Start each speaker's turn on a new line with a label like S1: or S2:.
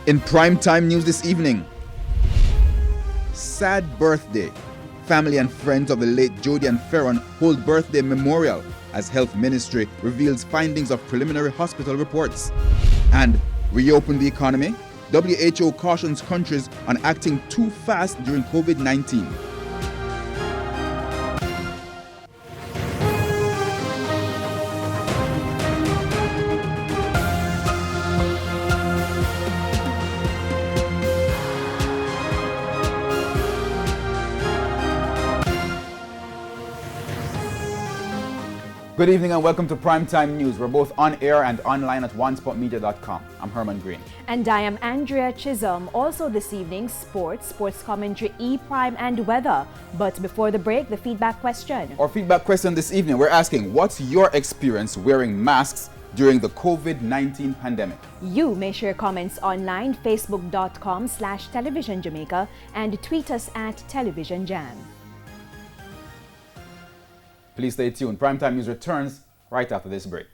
S1: In primetime news this evening, sad birthday. Family and friends of the late Jody and Ferron hold birthday memorial as Health Ministry reveals findings of preliminary hospital reports. And reopen the economy? WHO cautions countries on acting too fast during COVID-19. Good evening and welcome to Primetime News. We're both on air and online at onespotmedia.com. I'm Herman Green.
S2: And I am Andrea Chisholm. Also this evening, sports commentary, E-Prime and weather. But before the break, the feedback question.
S1: Our feedback question this evening, we're asking, what's your experience wearing masks during the COVID-19 pandemic?
S2: You may share comments online, facebook.com/Television Jamaica and tweet us at Television Jam.
S1: Please stay tuned. Primetime News returns right after this break.